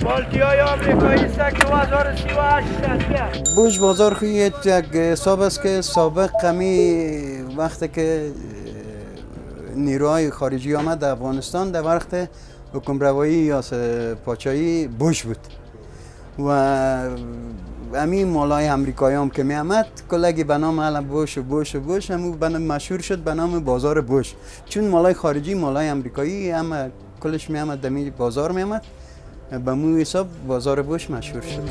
بالتی های آمریکایی است که 2038 بوش بازار خوی یک حساب است که سابق کمی وقتی که نیروهای خارجی آمد در افغانستان در وقت حکمروایی یا پاچایی بوش بود و همین مالای امریکایی هم که می آمد کلگی به نام علم بوش همون مشهور شد به نام بازار بوش، چون مالای خارجی مالای امریکایی هم کلش می آمد دمی بازار می آمد، به مو حساب بازار بوش مشهور شد.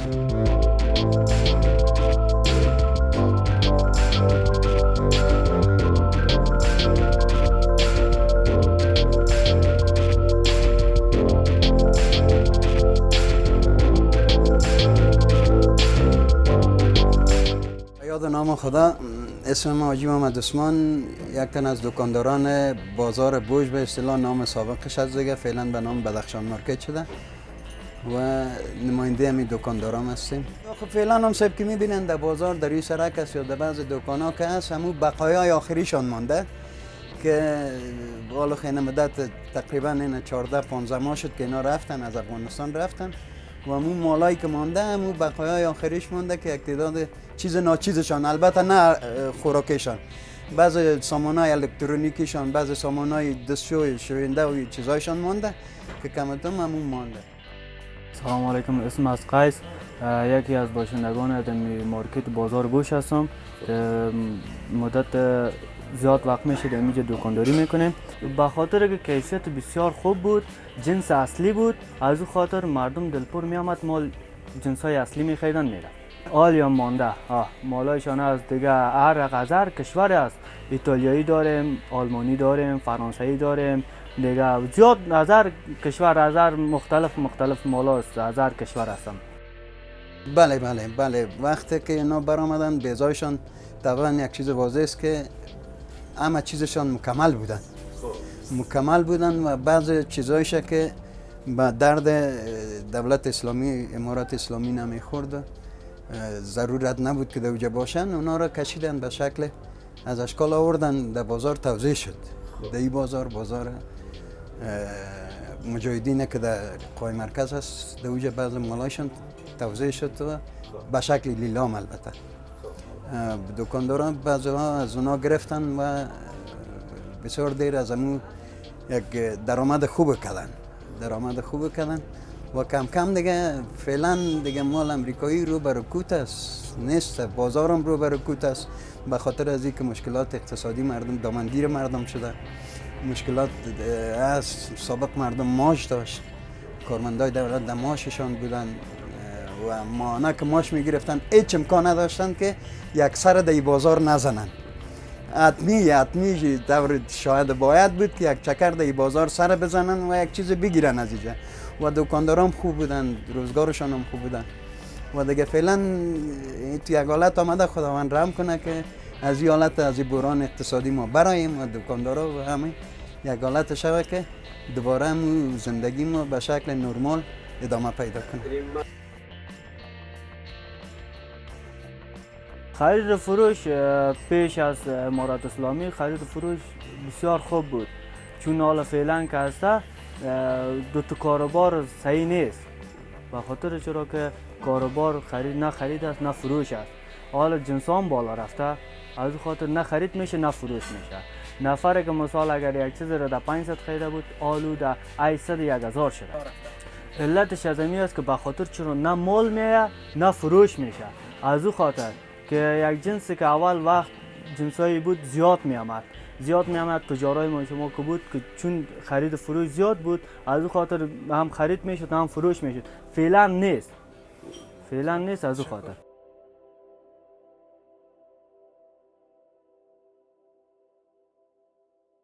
یاد نام خدا، اسم ما حاجی محمد عثمان، یک تن از دکانداران بازار بوش، به اصطلاح نام سابقش از دیگه فعلا به نام بدخشان مارکت شده و نماینده همین دکانداران هستیم. خب فعلا هم سب که میبینن در بازار در این سرک است یا در بعض دکانا که هست همون بقایای آخریشان مانده که حالا خیلی مدت تقریبا این 14-15 ماه شد که اینا رفتن از افغانستان رفتن و همون مالایی که مانده همون بقایای آخریش مانده که یک تعداد چیز ناچیزشان، البته نه خوراکشان، بعض سامانهای الکترونیکیشان، بعض سامانهای دستشوی شوینده و چیزایشان مانده که کمتر همون مانده. سلام علیکم، اسم از قیس، یکی از باشندگان دمی مارکت بازار بوش هستم. مدت زیاد وقت میشه در اینجا دکانداری میکنیم. به خاطر که کیفیت بسیار خوب بود، جنس اصلی بود، از او خاطر مردم دلپور میامد مال جنس های اصلی میخریدن میرن. حال یا مانده مالایشان از دیگه هر کشور است. ایتالیایی داریم، آلمانی داریم، فرانسوی داریم، دیگه زیاد از هر کشور، از هر مختلف مالا است، از هر کشور هستم. بله وقتی که اینا برآمدن بیزایشان طبعا یک چیز واضح است که همه چیزشان مکمل بودن و بعض چیزایش که به درد دولت اسلامی امارات اسلامی نمیخورد، ضرورت نبود که دوجه باشن، اونا را کشیدن به شکل از اشکال آوردن در بازار توزیع شد. در این بازار مجاهدین که در قای مرکز هست دوجه بعض مالایشان توزیع شد و به شکل لیلام البته دکانداران بعضی ها از اونا گرفتن و بسیار دیر از امو یک درآمد خوب کردن و کم کم دیگه فعلا دیگه مال امریکایی رو برکوت است نیست، بازارم رو برکوت است به خاطر از اینکه مشکلات اقتصادی مردم دامنگیر مردم شده، مشکلات از سابق مردم معاش داشت، کارمندای دولت در معاششان بودن و مانا که معاش میگرفتن هیچ امکان نداشتن که یک سر در بازار نزنن. حتمی دور شاید باید بود که یک چکر در بازار سر بزنن و یک چیز بگیرن از اینجا و دکانداران خوب بودن، روزگارشان هم خوب بودن و دیگه فعلا تو یک حالت آمده خداوند رحم کنه که از این حالت از این بحران اقتصادی ما براییم و دکاندارا و همه یک حالت شوه که دوباره هم زندگی ما به شکل نرمال ادامه پیدا کنه. خرید و فروش پیش از امارات اسلامی خرید و فروش بسیار خوب بود، چون حالا فعلا که هسته دو تا کاروبار صحیح نیست، به خاطر چرا که کاروبار نه خرید است نه فروش است. حالا جنس هم بالا رفته، از خاطر نه خرید میشه نه فروش میشه. نفره که مثال اگر یک چیز را در 500 خریده بود آلو در 800-1000 شده. علتش از این است که به خاطر چرا نه مال میه نه فروش میشه. از او خاطر که یک جنسی که اول وقت جنسایی بود زیاد میامد تجارای ما شما که بود که چون خرید و فروش زیاد بود از او خاطر هم خرید میشد هم فروش میشد. فعلا نیست از او خاطر.